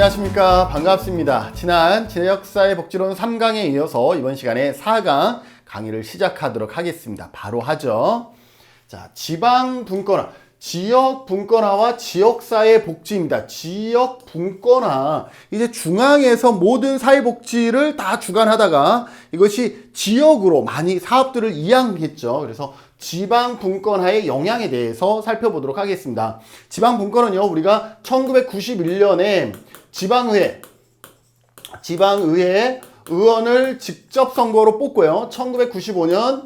안녕하십니까. 반갑습니다. 지난 지역사회복지론 3강에 이어서 이번 시간에 4강 강의를 시작하도록 하겠습니다. 바로 하죠. 자, 지방분권화, 지역분권화와 지역사회복지입니다. 지역분권화, 이제 중앙에서 모든 사회복지를 다 주관하다가 이것이 지역으로 많이 사업들을 이양했죠. 그래서 지방분권화의 영향에 대해서 살펴보도록 하겠습니다. 지방분권은요, 우리가 1991년에 지방의회 의원을 직접 선거로 뽑고요. 1995년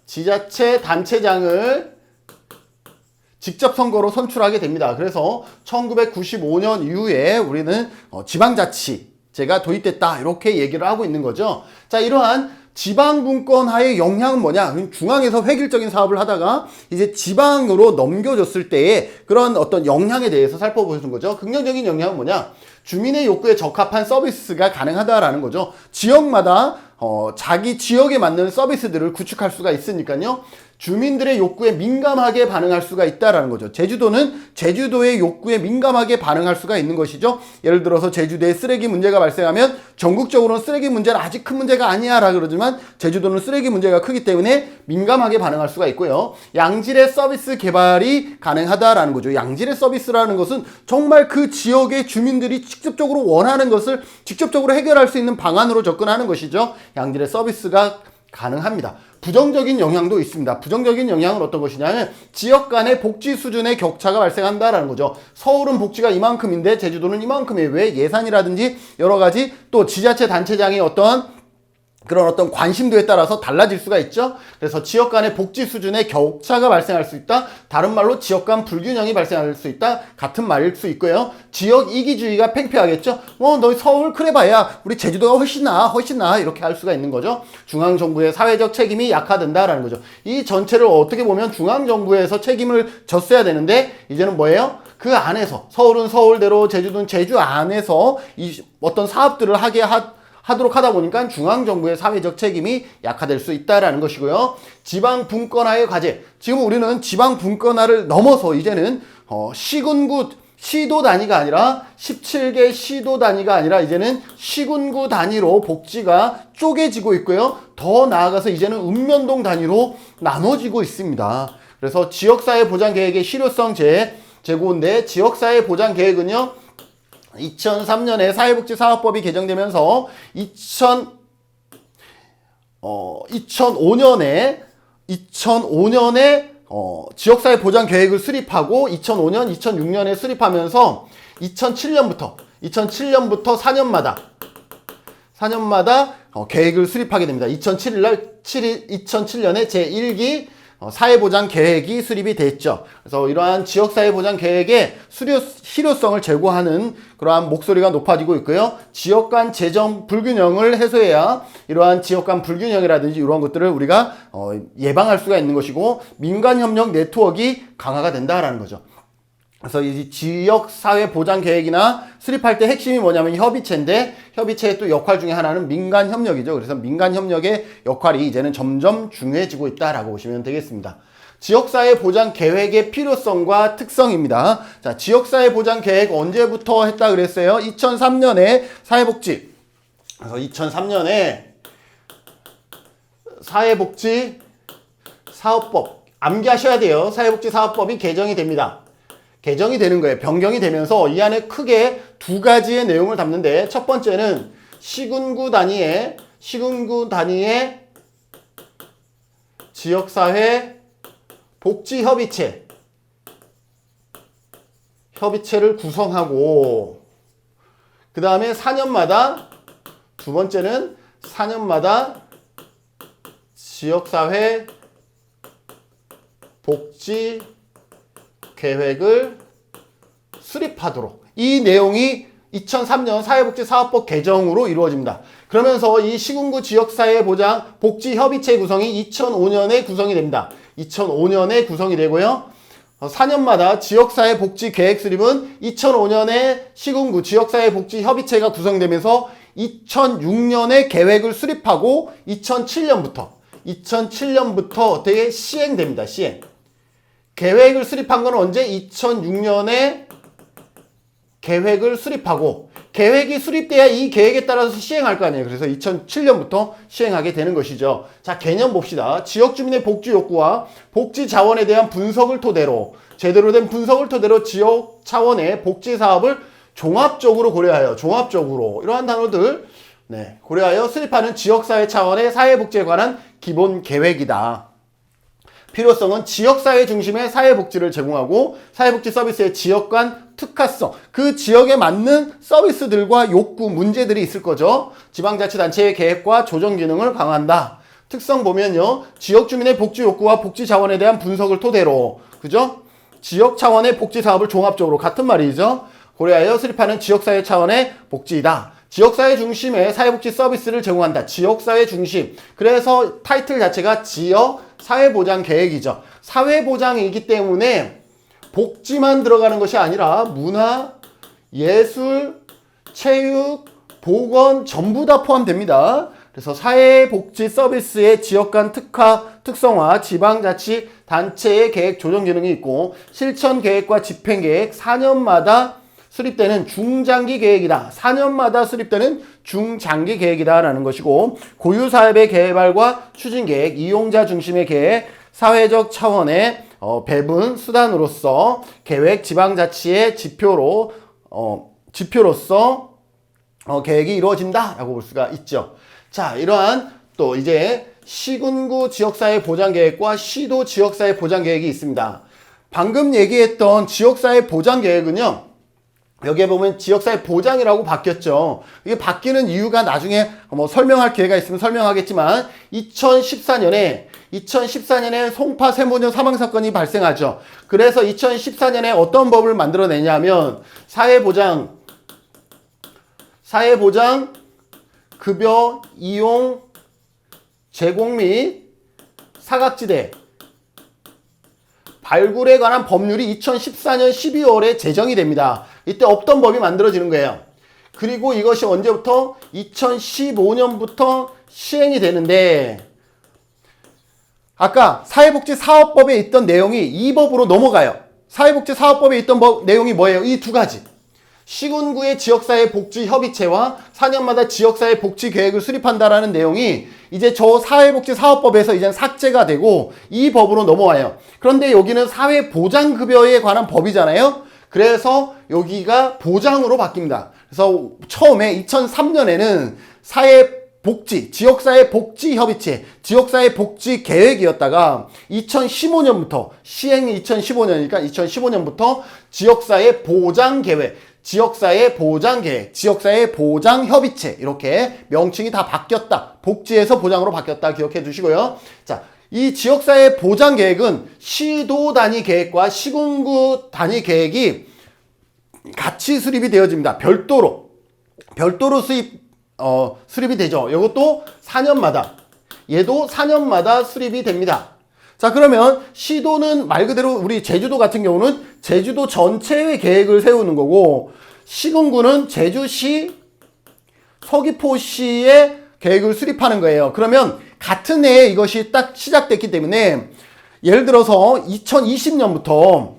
지자체 단체장을 직접 선거로 선출하게 됩니다. 그래서 1995년 이후에 우리는 지방자치제가 도입됐다, 이렇게 얘기를 하고 있는 거죠. 자, 이러한 지방분권화의 영향은 뭐냐? 중앙에서 획일적인 사업을 하다가 이제 지방으로 넘겨줬을 때의 그런 어떤 영향에 대해서 살펴보는 거죠. 긍정적인 영향은 뭐냐? 주민의 욕구에 적합한 서비스가 가능하다라는 거죠. 지역마다 자기 지역에 맞는 서비스들을 구축할 수가 있으니까요. 주민들의 욕구에 민감하게 반응할 수가 있다라는 거죠. 제주도는 제주도의 욕구에 민감하게 반응할 수가 있는 것이죠. 예를 들어서 제주도에 쓰레기 문제가 발생하면 전국적으로는 쓰레기 문제는 아직 큰 문제가 아니야 라 그러지만 제주도는 쓰레기 문제가 크기 때문에 민감하게 반응할 수가 있고요. 양질의 서비스 개발이 가능하다라는 거죠. 양질의 서비스라는 것은 정말 그 지역의 주민들이 직접적으로 원하는 것을 직접적으로 해결할 수 있는 방안으로 접근하는 것이죠. 양질의 서비스가 가능합니다. 부정적인 영향도 있습니다. 부정적인 영향은 어떤 것이냐면 지역 간의 복지 수준의 격차가 발생한다라는 거죠. 서울은 복지가 이만큼인데 제주도는 이만큼이에요. 왜? 예산이라든지 여러 가지 또 지자체 단체장의 그런 어떤 관심도에 따라서 달라질 수가 있죠. 그래서 지역 간의 복지 수준의 격차가 발생할 수 있다. 다른 말로 지역 간 불균형이 발생할 수 있다. 같은 말일 수 있고요. 지역 이기주의가 팽배하겠죠. 너 서울 그래 봐야 우리 제주도가 훨씬 나아 이렇게 할 수가 있는 거죠. 중앙정부의 사회적 책임이 약화된다라는 거죠. 이 전체를 어떻게 보면 중앙정부에서 책임을 졌어야 되는데 이제는 뭐예요? 그 안에서 서울은 서울대로 제주도는 제주 안에서 이 어떤 사업들을 하도록 하다 보니까 중앙정부의 사회적 책임이 약화될 수 있다라는 것이고요. 지방분권화의 과제. 지금 우리는 지방분권화를 넘어서 이제는 시도 단위가 아니라 17개 시도 단위가 아니라 이제는 시군구 단위로 복지가 쪼개지고 있고요. 더 나아가서 이제는 읍면동 단위로 나눠지고 있습니다. 그래서 지역사회보장계획의 실효성 제고인데 지역사회보장계획은요. 2003년에 사회복지사업법이 개정되면서 2005년에 지역사회보장계획을 수립하고 2005년, 2006년에 수립하면서 2007년부터 4년마다 계획을 수립하게 됩니다. 2007년에 제1기 사회보장 계획이 수립이 됐죠. 그래서 이러한 지역사회보장 계획의 실효성을 제고하는 그러한 목소리가 높아지고 있고요. 지역 간 재정 불균형을 해소해야 이러한 지역 간 불균형이라든지 이러한 것들을 우리가 예방할 수가 있는 것이고 민간협력 네트워크가 강화가 된다라는 거죠. 그래서 이 지역사회보장계획이나 수립할 때 핵심이 뭐냐면 협의체인데 협의체의 또 역할 중에 하나는 민간협력이죠. 그래서 민간협력의 역할이 이제는 점점 중요해지고 있다라고 보시면 되겠습니다. 지역사회보장계획의 필요성과 특성입니다. 자, 지역사회보장계획 언제부터 했다 그랬어요? 2003년에 사회복지. 그래서 2003년에 사회복지 사업법 암기하셔야 돼요. 사회복지 사업법이 개정이 됩니다. 개정이 되는 거예요. 변경이 되면서 이 안에 크게 두 가지의 내용을 담는데 첫 번째는 시군구 단위의 지역사회 복지협의체를 구성하고 그 다음에 4년마다 두 번째는 4년마다 지역사회 복지 계획을 수립하도록 이 내용이 2003년 사회복지사업법 개정으로 이루어집니다. 그러면서 이 시군구 지역사회보장 복지협의체 구성이 2005년에 구성이 됩니다. 2005년에 구성이 되고요. 4년마다 지역사회복지계획 수립은 2005년에 시군구 지역사회복지협의체가 구성되면서 2006년에 계획을 수립하고 2007년부터 어떻게 시행됩니다. 시행. 계획을 수립한 건 언제? 2006년에 계획을 수립하고 계획이 수립돼야 이 계획에 따라서 시행할 거 아니에요. 그래서 2007년부터 시행하게 되는 것이죠. 자, 개념 봅시다. 지역 주민의 복지 욕구와 복지 자원에 대한 분석을 토대로 제대로 된 분석을 토대로 지역 차원의 복지 사업을 종합적으로 고려하여 종합적으로 이러한 단어들 고려하여 수립하는 지역사회 차원의 사회복지에 관한 기본 계획이다. 필요성은 지역사회 중심의 사회복지를 제공하고 사회복지 서비스의 지역 간 특화성, 그 지역에 맞는 서비스들과 욕구, 문제들이 있을 거죠. 지방자치단체의 계획과 조정 기능을 강화한다. 특성 보면요. 지역 주민의 복지 욕구와 복지 자원에 대한 분석을 토대로, 그죠? 지역 차원의 복지 사업을 종합적으로, 같은 말이죠. 고려하여 수립하는 지역사회 차원의 복지이다. 지역사회 중심의 사회복지 서비스를 제공한다. 지역사회 중심. 그래서 타이틀 자체가 지역 사회보장 계획이죠. 사회보장이기 때문에 복지만 들어가는 것이 아니라 문화, 예술, 체육, 보건 전부 다 포함됩니다. 그래서 사회복지 서비스의 지역 간 특성화, 지방자치 단체의 계획 조정 기능이 있고 실천 계획과 집행 계획 4년마다 수립되는 중장기 계획이다. 4년마다 수립되는 중장기 계획이다라는 것이고 고유사업의 개발과 추진 계획, 이용자 중심의 계획, 사회적 차원의 배분 수단으로서 계획, 지방자치의 지표로서 계획이 이루어진다라고 볼 수가 있죠. 자, 이러한 또 이제 시군구 지역사회 보장 계획과 시도 지역사회 보장 계획이 있습니다. 방금 얘기했던 지역사회 보장 계획은요. 여기에 보면 지역사회 보장이라고 바뀌었죠. 이게 바뀌는 이유가 나중에 설명할 기회가 있으면 설명하겠지만 2014년에 송파 세모녀 사망사건이 발생하죠. 그래서 2014년에 어떤 법을 만들어내냐면 사회보장 급여 이용 제공 및 사각지대 발굴에 관한 법률이 2014년 12월에 제정이 됩니다. 이때 없던 법이 만들어지는 거예요. 그리고 이것이 언제부터? 2015년부터 시행이 되는데 아까 사회복지사업법에 있던 내용이 이 법으로 넘어가요. 사회복지사업법에 있던 내용이 뭐예요? 이 두 가지. 시군구의 지역사회 복지협의체와 4년마다 지역사회 복지계획을 수립한다라는 내용이 이제 저 사회복지사업법에서 이제 삭제가 되고 이 법으로 넘어와요. 그런데 여기는 사회보장급여에 관한 법이잖아요. 그래서 여기가 보장으로 바뀝니다. 그래서 처음에 2003년에는 지역사회 복지협의체, 지역사회 복지계획이었다가 2015년부터 시행이 2015년이니까 2015년부터 지역사회 보장계획, 지역사회 보장계획, 지역사회 보장협의체 이렇게 명칭이 다 바뀌었다. 복지에서 보장으로 바뀌었다. 기억해 두시고요. 자, 이 지역사회 보장계획은 시도 단위 계획과 시군구 단위 계획이 같이 수립이 되어집니다. 별도로 수립이 되죠. 이것도 4년마다, 얘도 4년마다 수립이 됩니다. 자, 그러면 시도는 말 그대로 우리 제주도 같은 경우는 제주도 전체의 계획을 세우는 거고 시군구는 제주시, 서귀포시의 계획을 수립하는 거예요. 그러면 같은 해에 이것이 딱 시작됐기 때문에 예를 들어서 2022년부터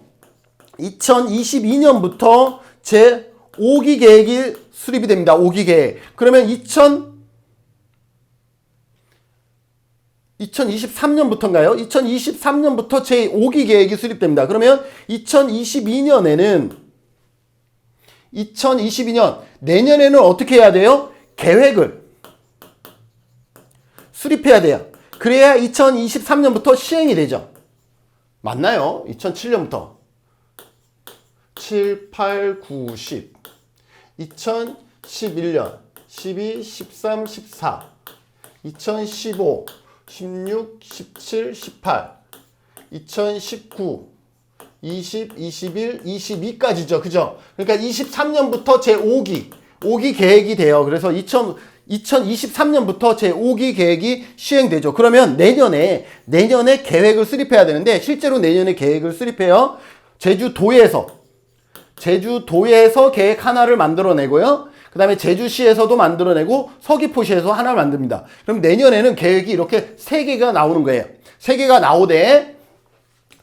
제 5기 계획이 수립이 됩니다. 5기 계획. 그러면 2023년부터인가요? 2023년부터 제 5기 계획이 수립됩니다. 그러면 2022년 내년에는 어떻게 해야 돼요? 계획을 수립해야 돼요. 그래야 2023년부터 시행이 되죠. 맞나요? 2007년부터 7, 8, 9, 10 2011년 12, 13, 14 2015 16, 17, 18 2019 20, 21, 22까지죠. 그죠? 그러니까 23년부터 제5기 계획이 돼요. 그래서 2023년부터 제5기 계획이 시행되죠. 그러면 내년에 계획을 수립해야 되는데 실제로 내년에 계획을 수립해요. 제주도에서 계획 하나를 만들어내고요. 그 다음에 제주시에서도 만들어내고 서귀포시에서 하나를 만듭니다. 그럼 내년에는 계획이 이렇게 3개가 나오는 거예요. 3개가 나오되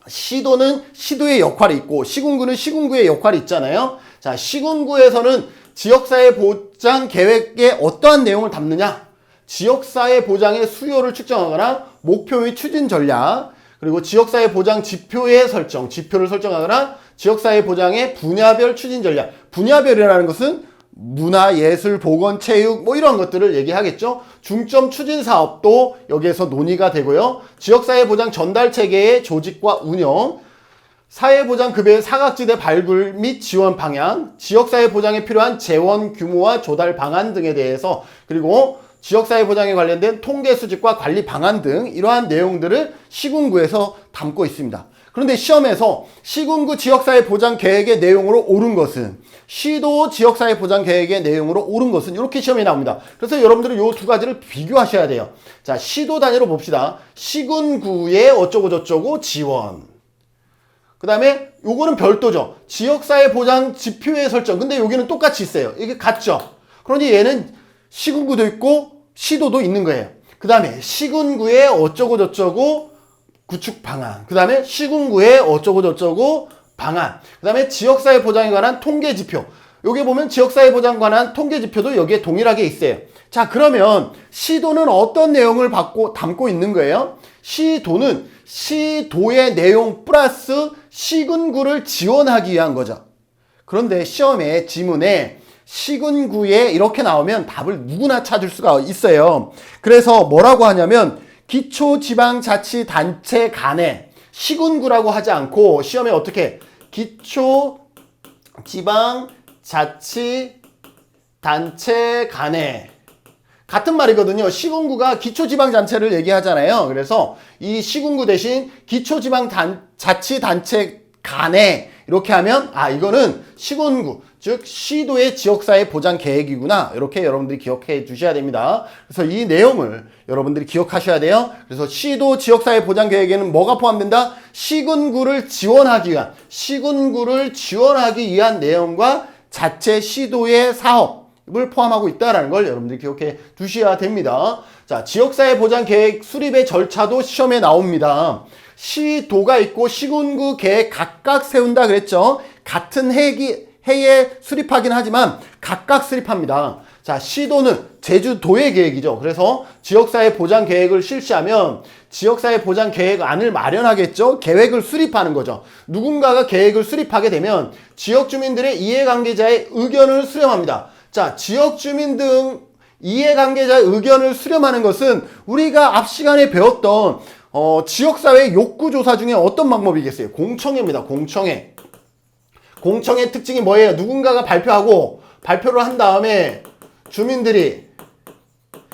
시도는 시도의 역할이 있고 시군구는 시군구의 역할이 있잖아요. 자, 시군구에서는 지역사회 보장 계획에 어떠한 내용을 담느냐? 지역사회 보장의 수요를 측정하거나 목표 및 추진 전략, 그리고 지역사회 보장 지표의 설정, 지표를 설정하거나 지역사회 보장의 분야별 추진 전략. 분야별이라는 것은 문화, 예술, 보건, 체육 뭐 이런 것들을 얘기하겠죠. 중점 추진 사업도 여기에서 논의가 되고요. 지역사회 보장 전달 체계의 조직과 운영, 사회보장 급여의 사각지대 발굴 및 지원 방향, 지역사회 보장에 필요한 재원 규모와 조달 방안 등에 대해서, 그리고 지역사회 보장에 관련된 통계 수집과 관리 방안 등 이러한 내용들을 시군구에서 담고 있습니다. 그런데 시험에서 시군구 지역사회 보장 계획의 내용으로 옳은 것은, 시도 지역사회 보장 계획의 내용으로 옳은 것은 이렇게 시험에 나옵니다. 그래서 여러분들은 이 두 가지를 비교하셔야 돼요. 자, 시도 단위로 봅시다. 시군구의 어쩌고 저쩌고 지원. 그 다음에 요거는 별도죠. 지역사회 보장 지표의 설정. 근데 여기는 똑같이 있어요. 이게 같죠. 그러니 얘는 시군구도 있고 시도도 있는 거예요. 그 다음에 시군구의 어쩌고 저쩌고 구축 방안. 그 다음에 시군구의 어쩌고 저쩌고 방안. 그 다음에 지역사회 보장에 관한 통계 지표. 여기 보면 지역사회 보장에 관한 통계 지표도 여기에 동일하게 있어요. 자, 그러면 시도는 어떤 내용을 담고 있는 거예요? 시도는 시도의 내용 플러스 시군구를 지원하기 위한 거죠. 그런데 시험에 지문에 시군구에 이렇게 나오면 답을 누구나 찾을 수가 있어요. 그래서 뭐라고 하냐면 기초지방자치단체 간에, 시군구라고 하지 않고 시험에 어떻게 기초지방자치단체 간에, 같은 말이거든요. 시군구가 기초지방자치를 얘기하잖아요. 그래서 이 시군구 대신 기초지방자치단체 간에 이렇게 하면 이거는 시군구, 즉 시도의 지역사회 보장 계획이구나, 이렇게 여러분들이 기억해 주셔야 됩니다. 그래서 이 내용을 여러분들이 기억하셔야 돼요. 그래서 시도 지역사회 보장 계획에는 뭐가 포함된다? 시군구를 지원하기 위한 내용과 자체 시도의 사업을 포함하고 있다는 걸 여러분들이 기억해 두셔야 됩니다. 자, 지역사회 보장 계획 수립의 절차도 시험에 나옵니다. 시도가 있고 시군구 계획 각각 세운다 그랬죠. 같은 해에 수립하긴 하지만 각각 수립합니다. 자, 시도는 제주도의 계획이죠. 그래서 지역사회 보장 계획을 실시하면 지역사회 보장 계획안을 마련하겠죠. 계획을 수립하는 거죠. 누군가가 계획을 수립하게 되면 지역 주민들의 이해관계자의 의견을 수렴합니다. 자, 지역 주민 등 이해관계자의 의견을 수렴하는 것은 우리가 앞 시간에 배웠던 지역사회 욕구조사 중에 어떤 방법이겠어요? 공청회입니다. 공청회. 공청회 특징이 뭐예요? 누군가가 발표를 한 다음에 주민들이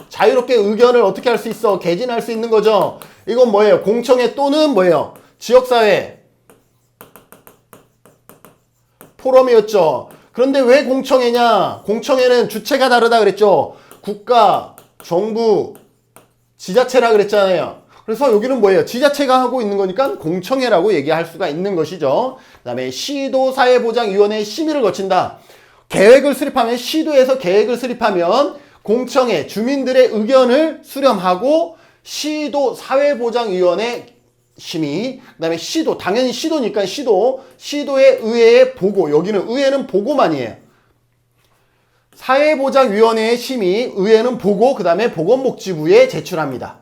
자유롭게 의견을 어떻게 할 수 있어? 개진할 수 있는 거죠. 이건 뭐예요? 공청회 또는 뭐예요? 지역사회 포럼이었죠. 그런데 왜 공청회냐? 공청회는 주체가 다르다 그랬죠. 국가, 정부, 지자체라 그랬잖아요. 그래서 여기는 뭐예요? 지자체가 하고 있는 거니까 공청회라고 얘기할 수가 있는 것이죠. 그 다음에 시도사회보장위원회의 심의를 거친다. 계획을 수립하면, 시도에서 계획을 수립하면 공청회, 주민들의 의견을 수렴하고 시도사회보장위원회 심의, 그 다음에 시도, 당연히 시도니까 시도의 의회에 보고, 여기는 의회는 보고만이에요. 사회보장위원회의 심의, 의회는 보고, 그 다음에 보건복지부에 제출합니다.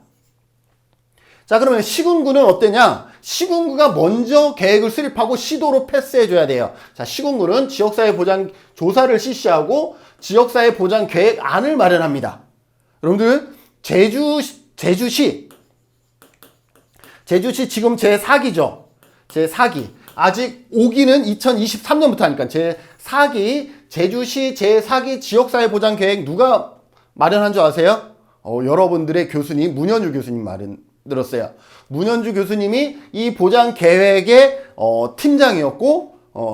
자, 그러면 시군구는 어때냐? 시군구가 먼저 계획을 수립하고 시도로 패스해줘야 돼요. 자, 시군구는 지역사회 보장 조사를 실시하고 지역사회 보장 계획안을 마련합니다. 여러분들, 제주시 지금 제4기죠. 제4기. 아직 5기는 2023년부터 하니까 제4기, 제주시 제4기 지역사회 보장 계획 누가 마련한 줄 아세요? 여러분들의 교수님, 문현주 교수님 들었어요. 문현주 교수님이 이 보장 계획의 팀장이었고,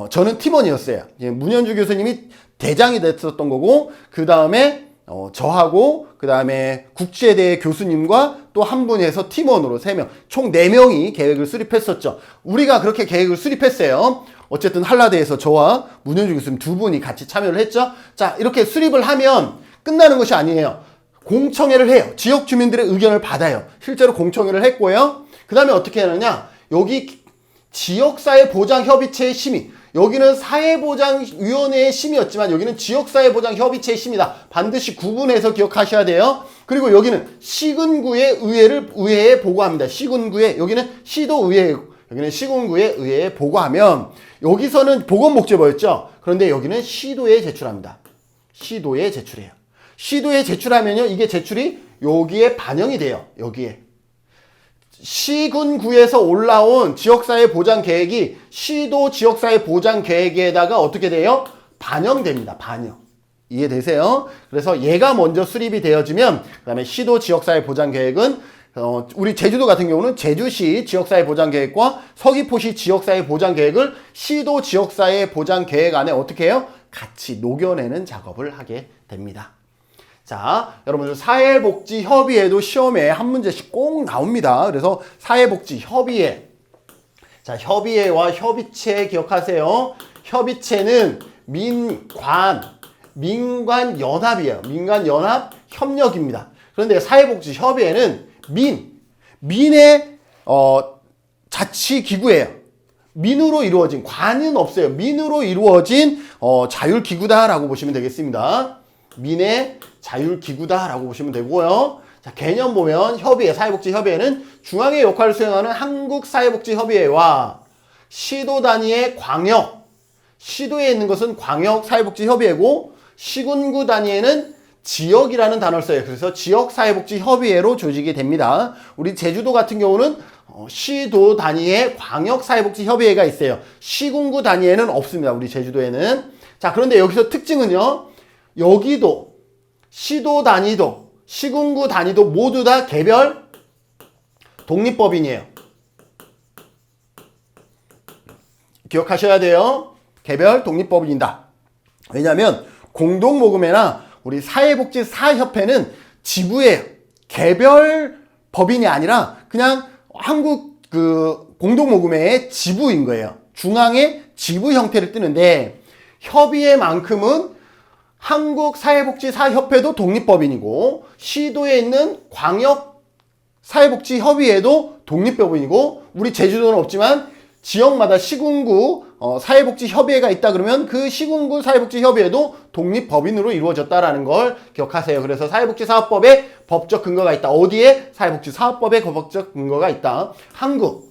저는 팀원이었어요. 문현주 교수님이 대장이 됐었던 거고, 그 다음에 저하고, 그 다음에 국제대 교수님과 또 한 분이 해서 팀원으로 3명, 총 4명이 계획을 수립했었죠. 우리가 그렇게 계획을 수립했어요. 어쨌든 한라대에서 저와 문현주 교수님 2분이 같이 참여를 했죠. 자, 이렇게 수립을 하면 끝나는 것이 아니에요. 공청회를 해요. 지역 주민들의 의견을 받아요. 실제로 공청회를 했고요. 그 다음에 어떻게 하느냐? 여기 지역사회보장협의체의 심의. 여기는 사회보장위원회의 심의였지만 여기는 지역사회보장협의체의 심의다. 반드시 구분해서 기억하셔야 돼요. 그리고 여기는 시군구의 의회에 보고합니다. 시군구에, 여기는 시도의회, 여기는 시군구의 의회에 보고하면 여기서는 보건복지부였죠. 그런데 여기는 시도에 제출합니다. 시도에 제출해요. 시도에 제출하면요, 이게 제출이 여기에 반영이 돼요. 여기에. 시군구에서 올라온 지역사회 보장 계획이 시도 지역사회 보장 계획에다가 어떻게 돼요? 반영됩니다. 반영. 이해되세요? 그래서 얘가 먼저 수립이 되어지면 그 다음에 시도 지역사회 보장 계획은 우리 제주도 같은 경우는 제주시 지역사회 보장 계획과 서귀포시 지역사회 보장 계획을 시도 지역사회 보장 계획 안에 어떻게 해요? 같이 녹여내는 작업을 하게 됩니다. 자, 여러분들 사회복지협의회도 시험에 한 문제씩 꼭 나옵니다. 그래서 사회복지협의회. 자, 협의회와 협의체 기억하세요. 협의체는 민관연합이에요. 민관연합 협력입니다. 그런데 사회복지협의회는 민의 자치기구예요. 민으로 이루어진, 관은 없어요. 민으로 이루어진 자율기구다라고 보시면 되겠습니다. 민의 자율기구다라고 보시면 되고요. 자, 개념 보면 협의회, 사회복지협의회는 중앙의 역할을 수행하는 한국사회복지협의회와 시도 단위의 광역, 시도에 있는 것은 광역사회복지협의회고 시군구 단위에는 지역이라는 단어를 써요. 그래서 지역사회복지협의회로 조직이 됩니다. 우리 제주도 같은 경우는 시도 단위의 광역사회복지협의회가 있어요. 시군구 단위에는 없습니다. 우리 제주도에는. 자, 그런데 여기서 특징은요. 여기도 시도 단위도 시군구 단위도 모두 다 개별 독립법인이에요. 기억하셔야 돼요. 개별 독립법인이다. 왜냐하면 공동모금회나 우리 사회복지사협회는 지부예요. 개별 법인이 아니라 그냥 한국 공동모금회의 지부인 거예요. 중앙의 지부 형태를 띠는데 협의회만큼은 한국사회복지사협회도 독립법인이고 시도에 있는 광역사회복지협의회도 독립법인이고 우리 제주도는 없지만 지역마다 시군구 사회복지협의회가 있다 그러면 그 시군구 사회복지협의회도 독립법인으로 이루어졌다라는 걸 기억하세요. 그래서 사회복지사업법에 법적 근거가 있다. 어디에? 사회복지사업법에 법적 근거가 있다.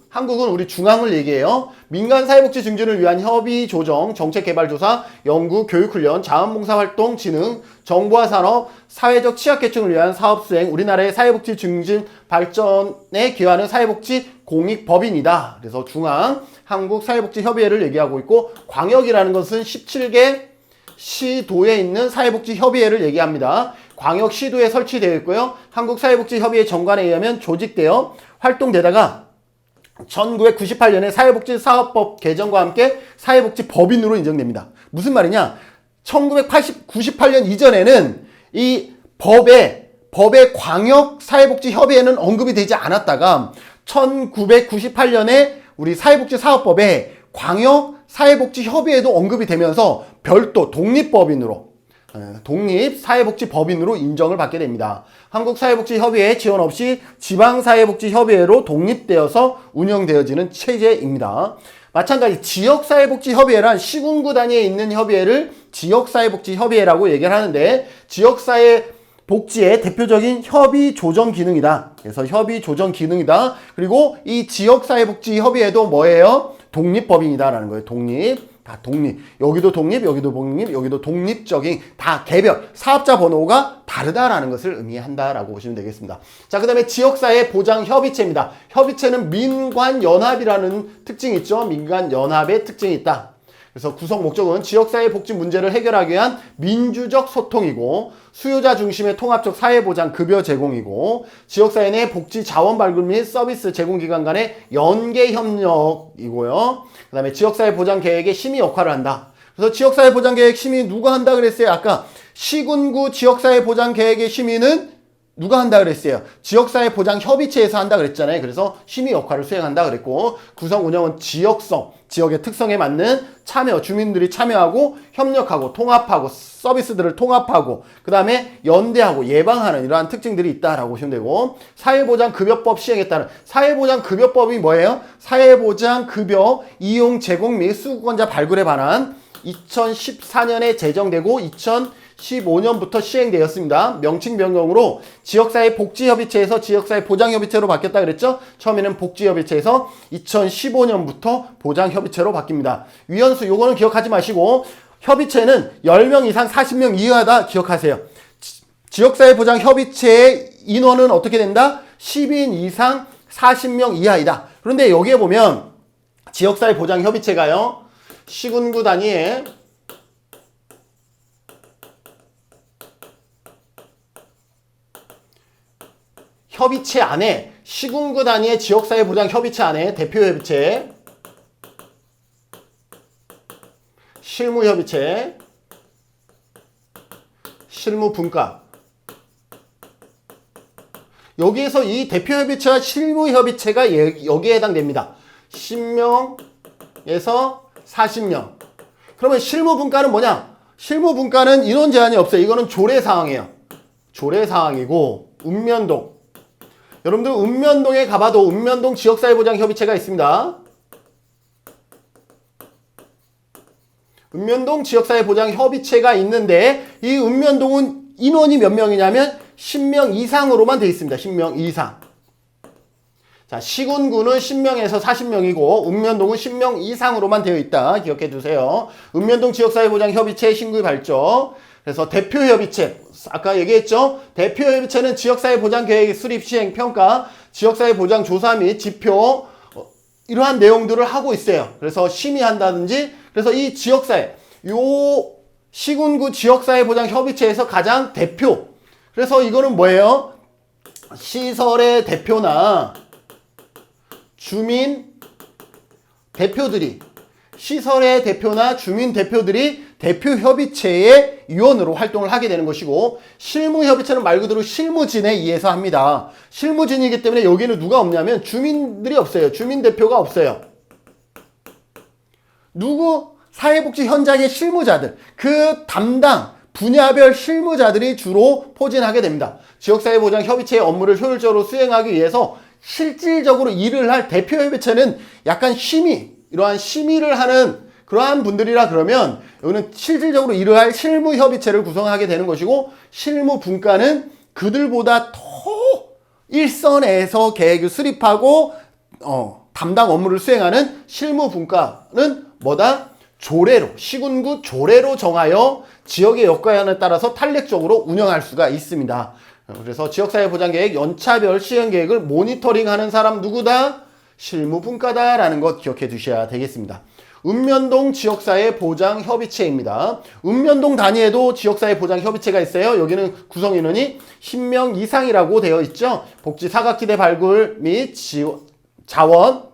한국은 우리 중앙을 얘기해요. 민간사회복지 증진을 위한 협의 조정, 정책개발조사, 연구, 교육훈련, 자원봉사활동, 진흥, 정보화 산업, 사회적 취약계층을 위한 사업수행, 우리나라의 사회복지 증진 발전에 기여하는 사회복지 공익법인이다. 그래서 중앙, 한국사회복지협의회를 얘기하고 있고 광역이라는 것은 17개 시도에 있는 사회복지협의회를 얘기합니다. 광역시도에 설치되어 있고요. 한국사회복지협의회 정관에 의하면 조직되어 활동되다가 1998년에 사회복지사업법 개정과 함께 사회복지법인으로 인정됩니다. 무슨 말이냐? 1998년 이전에는 이 법에 광역사회복지협의회는 언급이 되지 않았다가 1998년에 우리 사회복지사업법에 광역사회복지협의회도 언급이 되면서 별도 독립법인으로 독립사회복지법인으로 인정을 받게 됩니다. 한국사회복지협의회 지원 없이 지방사회복지협의회로 독립되어서 운영되어지는 체제입니다. 마찬가지 지역사회복지협의회란 시군구 단위에 있는 협의회를 지역사회복지협의회라고 얘기를 하는데 지역사회복지의 대표적인 협의 조정 기능이다. 그래서 협의 조정 기능이다. 그리고 이 지역사회복지협의회도 뭐예요? 독립법인이다라는 거예요. 다 독립. 여기도 독립, 여기도 독립, 여기도 독립적인 다 개별. 사업자 번호가 다르다라는 것을 의미한다라고 보시면 되겠습니다. 자, 그 다음에 지역사회 보장협의체입니다. 협의체는 민관연합이라는 특징이 있죠. 민관연합의 특징이 있다. 그래서 구성 목적은 지역사회 복지 문제를 해결하기 위한 민주적 소통이고 수요자 중심의 통합적 사회보장 급여 제공이고 지역사회 내 복지 자원 발굴 및 서비스 제공기관 간의 연계 협력이고요. 그 다음에 지역사회 보장 계획의 심의 역할을 한다. 그래서 지역사회 보장 계획 심의 누가 한다 그랬어요? 아까 시군구 지역사회 보장 계획의 심의는 누가 한다 그랬어요? 지역사회보장협의체에서 한다 그랬잖아요. 그래서 심의 역할을 수행한다 그랬고, 구성 운영은 지역성, 지역의 특성에 맞는 참여, 주민들이 참여하고 협력하고 통합하고 서비스들을 통합하고 그 다음에 연대하고 예방하는 이러한 특징들이 있다라고 보시면 되고, 사회보장급여법 시행에 따른 사회보장급여법이 뭐예요? 사회보장급여 이용 제공 및 수급권자 발굴에 관한 2014년에 제정되고 2015년부터 시행되었습니다. 명칭 변경으로 지역사회복지협의체에서 지역사회보장협의체로 바뀌었다 그랬죠? 처음에는 복지협의체에서 2015년부터 보장협의체로 바뀝니다. 위원수 요거는 기억하지 마시고, 협의체는 10명 이상 40명 이하다 기억하세요. 지역사회보장협의체의 인원은 어떻게 된다? 10인 이상 40명 이하이다. 그런데 여기에 보면 지역사회보장협의체가요, 시군구 단위에 협의체 안에, 시군구 단위의 지역사회보장협의체 안에 대표협의체, 실무협의체, 실무분과, 여기에서 이 대표협의체와 실무협의체가 여기에 해당됩니다. 10명에서 40명. 그러면 실무분과는 뭐냐? 실무분과는 인원 제한이 없어요. 이거는 조례사항이에요. 조례사항이고, 읍면동. 여러분들 읍면동에 가봐도 읍면동 지역사회보장협의체가 있습니다. 읍면동 지역사회보장협의체가 있는데, 이 읍면동은 인원이 몇 명이냐면 10명 이상으로만 되어 있습니다. 10명 이상. 자, 시군구는 10명에서 40명이고 읍면동은 10명 이상으로만 되어 있다. 기억해 두세요. 읍면동 지역사회보장협의체 신규 발족. 그래서 대표협의체, 아까 얘기했죠? 대표협의체는 지역사회보장계획 수립 시행 평가, 지역사회보장조사 및 지표, 이러한 내용들을 하고 있어요. 그래서 심의한다든지, 그래서 이 지역사회, 요 시군구 지역사회보장협의체에서 가장 대표, 그래서 이거는 뭐예요? 시설의 대표나 주민 대표들이, 시설의 대표나 주민 대표들이 대표협의체의 위원으로 활동을 하게 되는 것이고, 실무협의체는 말 그대로 실무진에 의해서 합니다. 실무진이기 때문에 여기는 누가 없냐면 주민들이 없어요. 주민 대표가 없어요. 누구? 사회복지 현장의 실무자들, 그 담당 분야별 실무자들이 주로 포진하게 됩니다. 지역사회보장협의체의 업무를 효율적으로 수행하기 위해서 실질적으로 일을 할 대표협의체는 약간 심의, 이러한 심의를 하는 그러한 분들이라 그러면, 여기는 실질적으로 일을 할 실무협의체를 구성하게 되는 것이고, 실무분과는 그들보다 더 일선에서 계획을 수립하고 담당 업무를 수행하는 실무분과는 뭐다? 조례로, 시군구 조례로 정하여 지역의 여건에 따라서 탄력적으로 운영할 수가 있습니다. 그래서 지역사회보장계획 연차별 시행계획을 모니터링하는 사람 누구다? 실무분과다라는 것 기억해 두셔야 되겠습니다. 읍면동 지역사회보장협의체입니다. 읍면동 단위에도 지역사회보장협의체가 있어요. 여기는 구성인원이 10명 이상이라고 되어 있죠. 복지 사각지대 발굴 및 자원,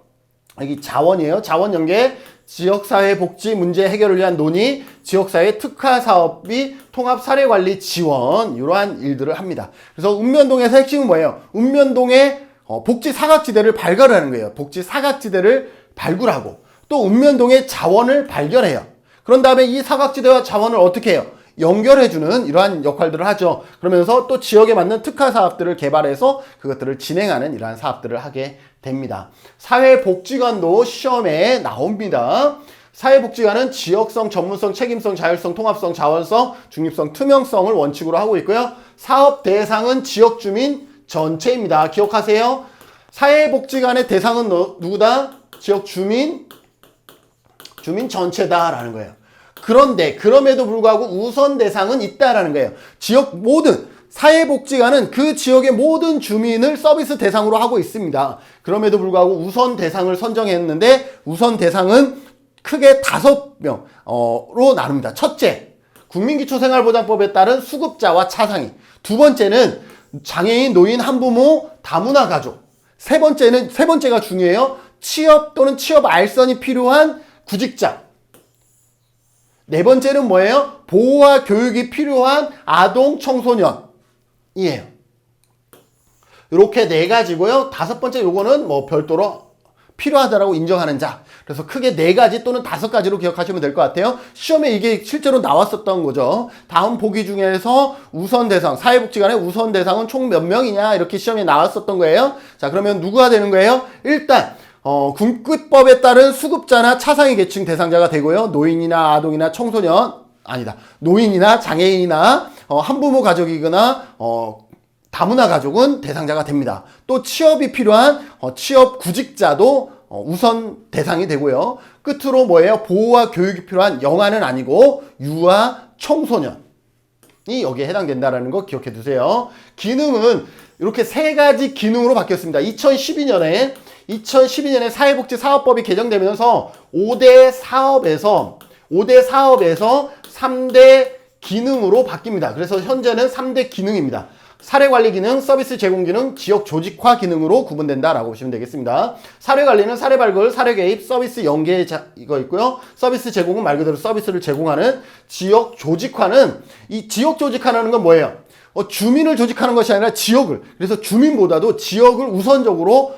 여기 자원이에요. 자원 연계, 지역사회 복지 문제 해결을 위한 논의, 지역사회 특화 사업비, 통합 사례관리 지원, 이러한 일들을 합니다. 그래서 읍면동에서 핵심은 뭐예요? 읍면동의 복지 사각지대를 발굴하는 거예요. 복지 사각지대를 발굴하고 또 읍면동의 자원을 발견해요. 그런 다음에 이 사각지대와 자원을 어떻게 해요? 연결해주는 이러한 역할들을 하죠. 그러면서 또 지역에 맞는 특화 사업들을 개발해서 그것들을 진행하는 이러한 사업들을 하게 됩니다. 사회복지관도 시험에 나옵니다. 사회복지관은 지역성, 전문성, 책임성, 자율성, 통합성, 자원성, 중립성, 투명성을 원칙으로 하고 있고요. 사업 대상은 지역 주민 전체입니다. 기억하세요. 사회복지관의 대상은 누구다? 지역 주민 전체다라는 거예요. 그런데 그럼에도 불구하고 우선 대상은 있다라는 거예요. 지역 모든 사회복지관은 그 지역의 모든 주민을 서비스 대상으로 하고 있습니다. 그럼에도 불구하고 우선 대상을 선정했는데 우선 대상은 크게 5명으로 나눕니다. 첫째, 국민기초생활보장법에 따른 수급자와 차상위. 두 번째는 장애인, 노인, 한부모, 다문화 가족. 세 번째가 중요해요. 취업 또는 취업 알선이 필요한 구직자. 네 번째는 뭐예요? 보호와 교육이 필요한 아동, 청소년이에요. 이렇게 네 가지고요. 다섯 번째 요거는 뭐 별도로 필요하다라고 인정하는 자. 그래서 크게 네 가지 또는 다섯 가지로 기억하시면 될 것 같아요. 시험에 이게 실제로 나왔었던 거죠. 다음 보기 중에서 우선 대상, 사회복지관의 우선 대상은 총 몇 명이냐 이렇게 시험에 나왔었던 거예요. 자, 그러면 누구가 되는 거예요? 일단 군급법에 따른 수급자나 차상위 계층 대상자가 되고요. 노인이나 아동이나 청소년, 아니다. 노인이나 장애인이나 한부모 가족이거나 다문화 가족은 대상자가 됩니다. 또 취업이 필요한 취업 구직자도 우선 대상이 되고요. 끝으로 뭐예요? 보호와 교육이 필요한 영아는 아니고 유아 청소년이 여기에 해당된다는 거 기억해 두세요. 기능은 이렇게 세 가지 기능으로 바뀌었습니다. 2012년에 사회복지 사업법이 개정되면서 5대 사업에서 3대 기능으로 바뀝니다. 그래서 현재는 3대 기능입니다. 사례관리 기능, 서비스 제공 기능, 지역 조직화 기능으로 구분된다라고 보시면 되겠습니다. 사례관리는 사례 발굴, 사례 개입, 서비스 연계 이거 있고요. 서비스 제공은 말 그대로 서비스를 제공하는 지역 조직화는 이 지역 조직화라는 건 뭐예요? 주민을 조직하는 것이 아니라 지역을, 그래서 주민보다도 지역을 우선적으로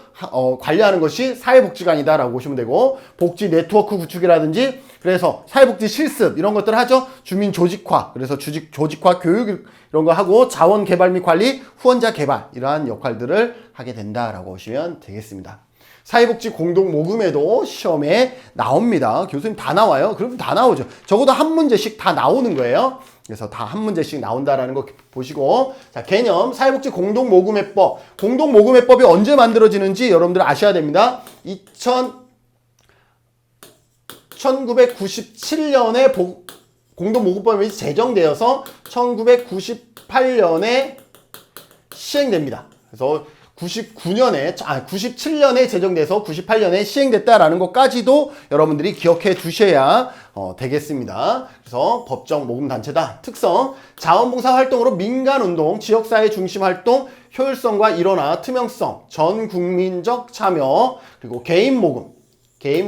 관리하는 것이 사회복지관이다라고 보시면 되고, 복지 네트워크 구축이라든지, 그래서 사회복지 실습 이런 것들을 하죠. 주민 조직화, 그래서 조직화 교육 이런 거 하고, 자원 개발 및 관리, 후원자 개발 이러한 역할들을 하게 된다라고 보시면 되겠습니다. 사회복지 공동 모금에도 시험에 나옵니다. 교수님 다 나와요. 그럼 다 나오죠. 적어도 한 문제씩 다 나오는 거예요. 그래서 다 한 문제씩 나온다라는 거 보시고, 자, 개념 사회복지 공동 모금회법. 공동 모금회법이 언제 만들어지는지 여러분들 아셔야 됩니다. 1997년에 공동 모금법이 제정되어서 1998년에 시행됩니다. 그래서 97년에 제정돼서 98년에 시행됐다라는 것까지도 여러분들이 기억해 두셔야 되겠습니다. 그래서 법정 모금단체다. 특성, 자원봉사 활동으로 민간운동, 지역사회 중심 활동, 효율성과 일원화, 투명성, 전국민적 참여, 그리고 개인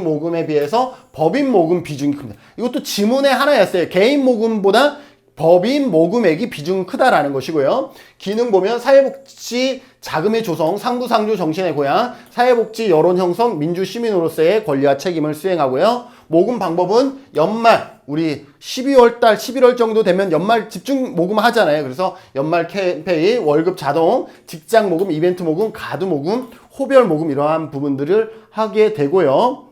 모금에 비해서 법인 모금 비중이 큽니다. 이것도 지문의 하나였어요. 개인 모금보다 법인 모금액이 비중 크다라는 것이고요. 기능 보면 사회복지 자금의 조성, 상부상조 정신의 고양, 사회복지 여론 형성, 민주 시민으로서의 권리와 책임을 수행하고요. 모금 방법은 연말, 우리 12월 달, 11월 정도 되면 연말 집중 모금 하잖아요. 그래서 연말 캠페인, 월급 자동, 직장 모금, 이벤트 모금, 가드 모금, 호별 모금 이러한 부분들을 하게 되고요.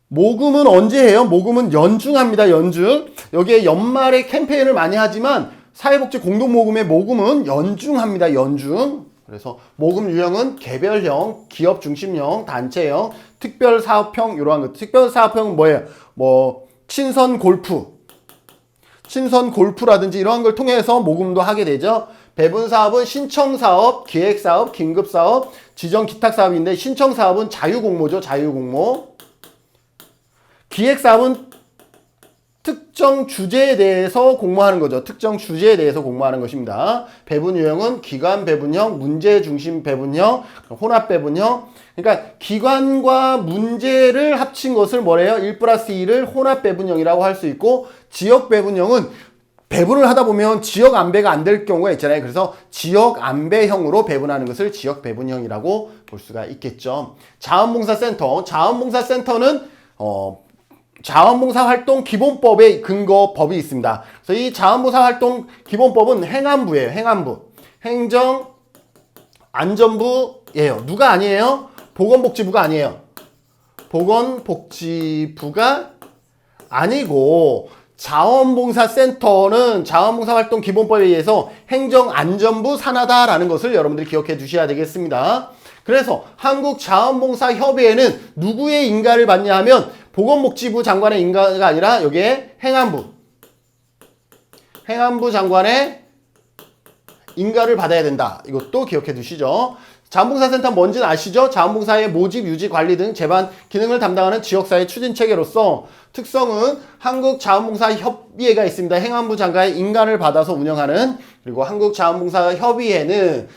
모금은 언제 해요? 모금은 연중합니다. 연중. 여기에 연말에 캠페인을 많이 하지만 사회복지 공동모금의 모금은 연중합니다. 연중. 그래서 모금 유형은 개별형, 기업 중심형, 단체형, 특별사업형 이러한 것. 특별사업형은 뭐예요? 친선 골프라든지 이러한 걸 통해서 모금도 하게 되죠. 배분사업은 신청사업, 기획사업, 긴급사업, 지정기탁사업인데 신청사업은 자유공모죠. 자유공모. 기획사업은 특정 주제에 대해서 공모하는 거죠. 특정 주제에 대해서 공모하는 것입니다. 배분 유형은 기관 배분형, 문제 중심 배분형, 혼합 배분형. 그러니까 기관과 문제를 합친 것을 뭐래요? 1+2를 혼합 배분형이라고 할 수 있고, 지역 배분형은 배분을 하다 보면 지역 안배가 안 될 경우가 있잖아요. 그래서 지역 안배형으로 배분하는 것을 지역 배분형이라고 볼 수가 있겠죠. 자원봉사센터는 자원봉사활동 기본법의 근거법이 있습니다. 그래서 이 자원봉사활동 기본법은 행안부예요. 행안부. 행정안전부예요. 누가 아니에요? 보건복지부가 아니에요. 보건복지부가 아니고 자원봉사센터는 자원봉사활동 기본법에 의해서 행정안전부 산하다라는 것을 여러분들이 기억해 두셔야 되겠습니다. 그래서 한국자원봉사협의회는 누구의 인가를 받냐 하면 보건복지부 장관의 인가가 아니라 여기에 행안부 장관의 인가를 받아야 된다. 이것도 기억해 두시죠. 자원봉사센터 뭔지는 아시죠? 자원봉사의 모집, 유지, 관리 등 제반 기능을 담당하는 지역사회 추진체계로서 특성은 한국자원봉사협의회가 있습니다. 행안부 장관의 인가를 받아서 운영하는. 그리고 한국자원봉사협의회는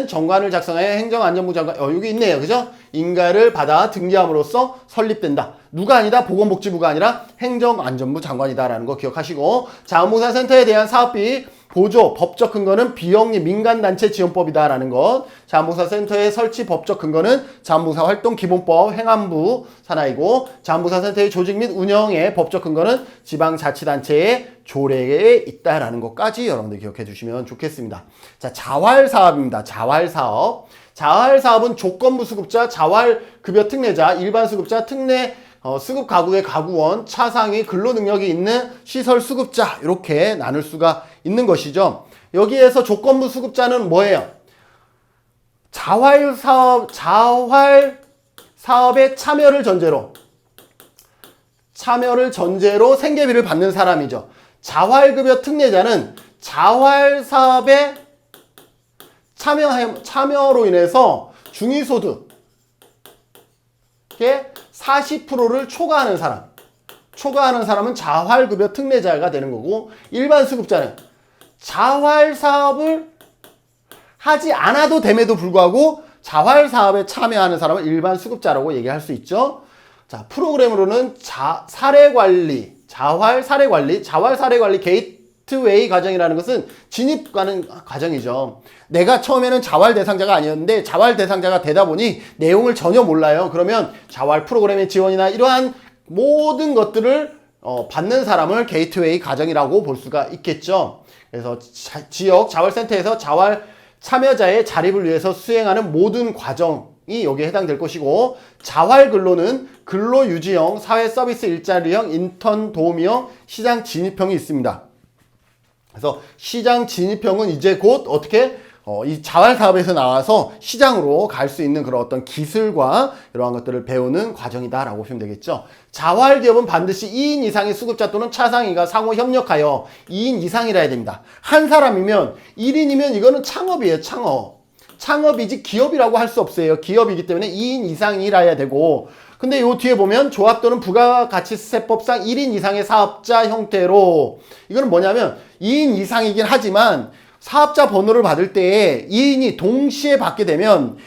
정관을 작성하여 행정안전부 장관, 여기 있네요. 그죠? 인가를 받아 등기함으로써 설립된다. 누가 아니다? 보건복지부가 아니라 행정안전부 장관이다라는 거 기억하시고, 자원봉사센터에 대한 사업비 보조, 법적 근거는 비영리 민간단체 지원법이다라는 것. 자원봉사센터의 설치 법적 근거는 자원봉사 활동 기본법 행안부 산하이고, 자원봉사센터의 조직 및 운영의 법적 근거는 지방자치단체의 조례에 있다라는 것까지 여러분들 기억해 주시면 좋겠습니다. 자, 자활사업입니다. 자활사업. 자활사업은 조건부 수급자, 자활급여 특례자, 일반 수급자, 특례 수급 가구의 가구원, 차상위 근로능력이 있는 시설 수급자, 이렇게 나눌 수가 있는 것이죠. 여기에서 조건부 수급자는 뭐예요? 자활사업의 참여를 전제로 생계비를 받는 사람이죠. 자활급여 특례자는 자활사업에 참여로 인해서 중위소득의 40%를 초과하는 사람은 자활급여 특례자가 되는 거고, 일반 수급자는 자활사업을 하지 않아도 됨에도 불구하고 자활사업에 참여하는 사람은 일반 수급자라고 얘기할 수 있죠. 자, 프로그램으로는 사례관리, 자활 사례관리 게이트웨이 과정이라는 것은 진입하는 과정이죠. 내가 처음에는 자활 대상자가 아니었는데 자활 대상자가 되다 보니 내용을 전혀 몰라요. 그러면 자활 프로그램의 지원이나 이러한 모든 것들을 받는 사람을 게이트웨이 과정이라고 볼 수가 있겠죠. 그래서 지역 자활센터에서 자활 참여자의 자립을 위해서 수행하는 모든 과정이 여기에 해당될 것이고, 자활근로는 근로유지형, 사회서비스 일자리형, 인턴 도우미형, 시장 진입형이 있습니다. 그래서 시장 진입형은 이제 곧 어떻게 이 자활사업에서 나와서 시장으로 갈 수 있는 그런 어떤 기술과 이러한 것들을 배우는 과정이다라고 보시면 되겠죠. 자활기업은 반드시 2인 이상의 수급자 또는 차상위가 상호 협력하여 2인 이상이라 해야 됩니다. 한 사람이면 1인이면 이거는 창업이에요. 창업이지 기업이라고 할 수 없어요. 기업이기 때문에 2인 이상이라 해야 되고, 근데 요 뒤에 보면 조합 또는 부가가치세법상 1인 이상의 사업자 형태로, 이거는 뭐냐면 2인 이상이긴 하지만 사업자 번호를 받을 때 2인이 동시에 받게 되면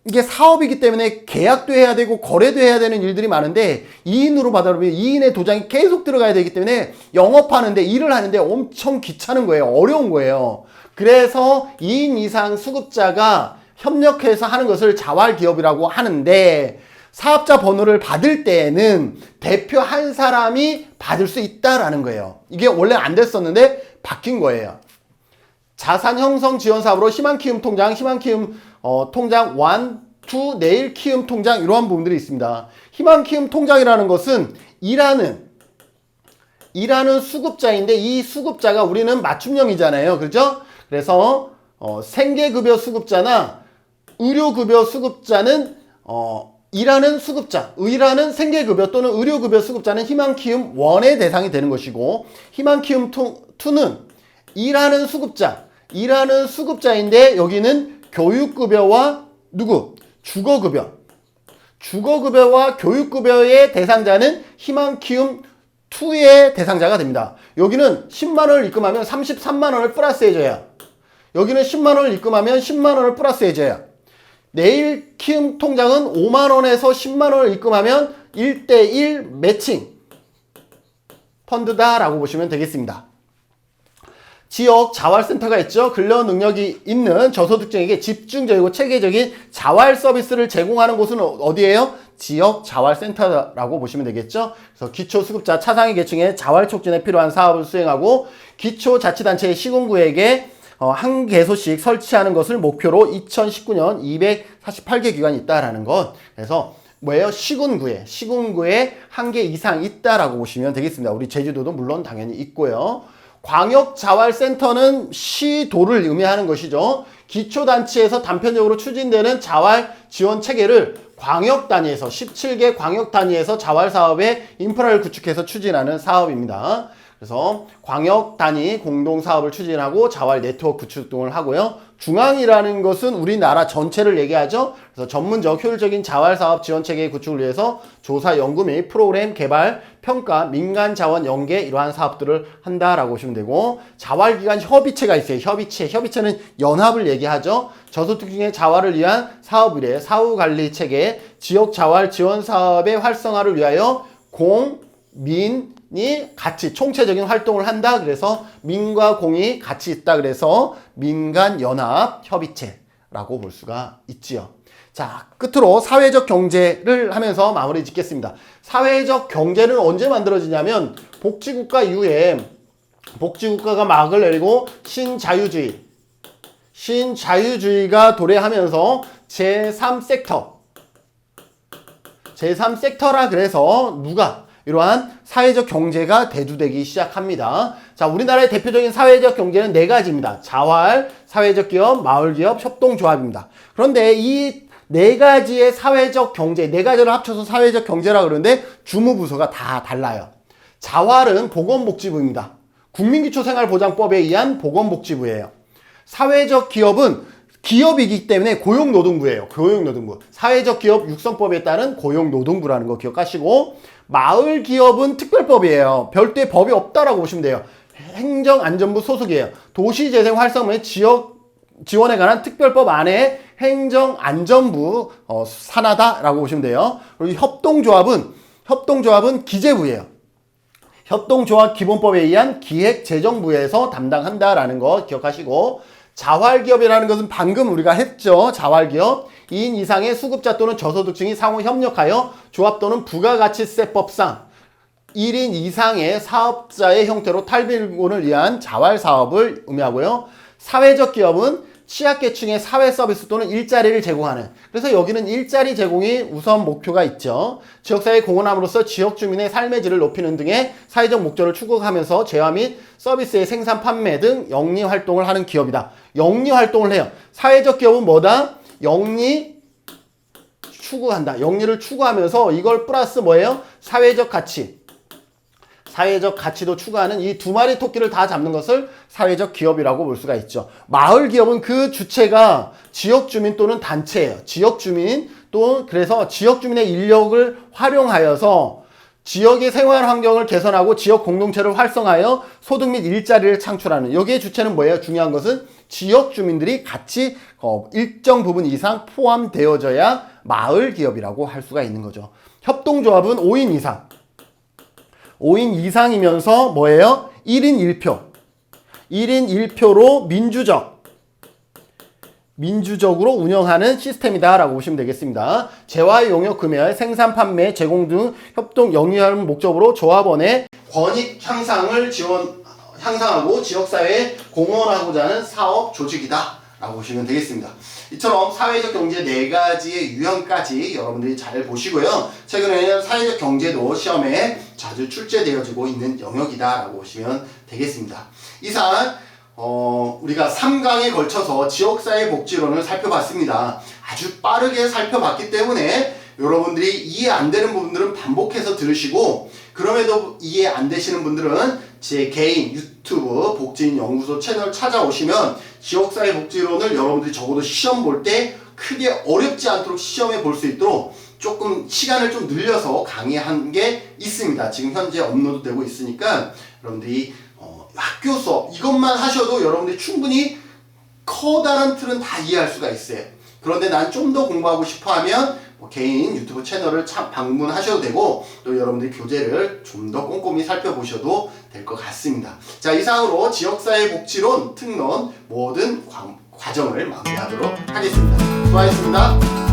이게 사업이기 때문에 계약도 해야 되고 거래도 해야 되는 일들이 많은데 2인으로 받아보면 2인의 도장이 계속 들어가야 되기 때문에 영업하는데, 일을 하는데 엄청 귀찮은 거예요. 어려운 거예요. 그래서 2인 이상 수급자가 협력해서 하는 것을 자활기업이라고 하는데, 사업자 번호를 받을 때에는 대표 한 사람이 받을 수 있다라는 거예요. 이게 원래 안 됐었는데 바뀐 거예요. 자산형성지원사업으로 희망키움 통장, 희망키움 통장 1, 2, 내일키움 통장, 이러한 부분들이 있습니다. 희망키움 통장이라는 것은 일하는 수급자인데, 이 수급자가 우리는 맞춤형이잖아요. 그죠? 그래서 생계급여 수급자나 의료급여 수급자는 일하는 생계급여 또는 의료급여 수급자는 희망키움 1의 대상이 되는 것이고, 희망키움 2는 일하는 수급자인데 여기는 교육급여와 주거급여와 교육급여의 대상자는 희망키움 2의 대상자가 됩니다. 여기는 10만원을 입금하면 33만원을 플러스 해줘야, 여기는 10만원을 입금하면 10만원을 플러스 해줘야, 내일키움 통장은 5만원에서 10만원을 입금하면 1대1 매칭 펀드다라고 보시면 되겠습니다. 지역 자활센터가 있죠. 근로 능력이 있는 저소득층에게 집중적이고 체계적인 자활 서비스를 제공하는 곳은 어디예요? 지역 자활센터라고 보시면 되겠죠. 그래서 기초수급자 차상위 계층의 자활 촉진에 필요한 사업을 수행하고, 기초자치단체의 시군구에게 한 개소씩 설치하는 것을 목표로 2019년 248개 기관이 있다라는 것. 그래서 뭐예요? 시군구에 한 개 이상 있다라고 보시면 되겠습니다. 우리 제주도도 물론 당연히 있고요. 광역자활센터는 시도를 의미하는 것이죠. 기초단체에서 단편적으로 추진되는 자활 지원 체계를 광역단위에서 17개 광역단위에서 자활사업의 인프라를 구축해서 추진하는 사업입니다. 그래서 광역단위 공동사업을 추진하고 자활 네트워크 구축 등을 하고요. 중앙이라는 것은 우리나라 전체를 얘기하죠. 그래서 전문적 효율적인 자활사업 지원체계 구축을 위해서 조사, 연구 및 프로그램 개발, 평가, 민간자원 연계, 이러한 사업들을 한다라고 보시면 되고, 자활기관 협의체가 있어요. 협의체는 연합을 얘기하죠. 저소득층의 자활을 위한 사업 의뢰, 사후관리체계, 지역 자활 지원 사업의 활성화를 위하여 민이 같이 총체적인 활동을 한다. 그래서 민과 공이 같이 있다. 그래서 민간연합협의체라고 볼 수가 있지요. 자, 끝으로 사회적 경제를 하면서 마무리 짓겠습니다. 사회적 경제는 언제 만들어지냐면 복지국가 이후에 복지국가가 막을 내리고 신자유주의가 도래하면서 제3섹터라 그래서 누가 이러한 사회적 경제가 대두되기 시작합니다. 자, 우리나라의 대표적인 사회적 경제는 네 가지입니다. 자활, 사회적 기업, 마을 기업, 협동조합입니다. 그런데 이 네 가지의 사회적 경제, 네 가지를 합쳐서 사회적 경제라 그러는데 주무부서가 다 달라요. 자활은 보건복지부입니다. 국민기초생활보장법에 의한 보건복지부예요. 사회적 기업은 기업이기 때문에 고용노동부예요. 고용노동부. 사회적 기업 육성법에 따른 고용노동부라는 거 기억하시고, 마을 기업은 특별법이에요. 별도의 법이 없다라고 보시면 돼요. 행정안전부 소속이에요. 도시재생 활성화의 지역 지원에 관한 특별법 안에 행정안전부 산하다라고 보시면 돼요. 그리고 협동조합은 기재부예요. 협동조합 기본법에 의한 기획재정부에서 담당한다라는 거 기억하시고, 자활기업이라는 것은 방금 우리가 했죠. 자활기업 2인 이상의 수급자 또는 저소득층이 상호 협력하여 조합 또는 부가가치세법상 1인 이상의 사업자의 형태로 탈빈곤을 위한 자활사업을 의미하고요. 사회적 기업은 취약계층의 사회서비스 또는 일자리를 제공하는, 그래서 여기는 일자리 제공이 우선 목표가 있죠. 지역사회에 공헌함으로써 지역주민의 삶의 질을 높이는 등의 사회적 목적을 추구하면서 재화 및 서비스의 생산, 판매 등 영리활동을 하는 기업이다. 영리활동을 해요. 사회적 기업은 뭐다? 영리 추구한다. 영리를 추구하면서 이걸 플러스 뭐예요? 사회적 가치도 추구하는 이 두 마리 토끼를 다 잡는 것을 사회적 기업이라고 볼 수가 있죠. 마을 기업은 그 주체가 지역주민 또는 단체예요. 지역주민 또 그래서 지역주민의 인력을 활용하여서 지역의 생활 환경을 개선하고 지역 공동체를 활성화하여 소득 및 일자리를 창출하는, 여기에 주체는 뭐예요? 중요한 것은 지역주민들이 같이 일정 부분 이상 포함되어져야 마을 기업이라고 할 수가 있는 거죠. 협동조합은 5인 이상이면서 뭐예요? 1인 1표로 민주적으로 운영하는 시스템이다라고 보시면 되겠습니다. 재화 용역 금연, 생산, 판매, 제공 등 협동 영위하는 목적으로 조합원의 권익 향상하고 지역사회에 공헌하고자 하는 사업 조직이다 라고 보시면 되겠습니다. 이처럼 사회적 경제 네 가지의 유형까지 여러분들이 잘 보시고요. 최근에는 사회적 경제도 시험에 자주 출제되어지고 있는 영역이다 라고 보시면 되겠습니다. 이상 우리가 3강에 걸쳐서 지역사회 복지론을 살펴봤습니다. 아주 빠르게 살펴봤기 때문에 여러분들이 이해 안 되는 부분들은 반복해서 들으시고, 그럼에도 이해 안 되시는 분들은 제 개인 유튜브 복지인 연구소 채널 찾아오시면 지역사회 복지론을 여러분들이 적어도 시험 볼 때 크게 어렵지 않도록 시험에 볼 수 있도록 조금 시간을 좀 늘려서 강의한 게 있습니다. 지금 현재 업로드 되고 있으니까 여러분들이 학교 수업 이것만 하셔도 여러분들이 충분히 커다란 틀은 다 이해할 수가 있어요. 그런데 난 좀 더 공부하고 싶어 하면 개인 유튜브 채널을 방문하셔도 되고, 또 여러분들이 교재를 좀 더 꼼꼼히 살펴보셔도 될 것 같습니다. 자, 이상으로 지역사회 복지론 특론 모든 과정을 마무리하도록 하겠습니다. 수고하셨습니다.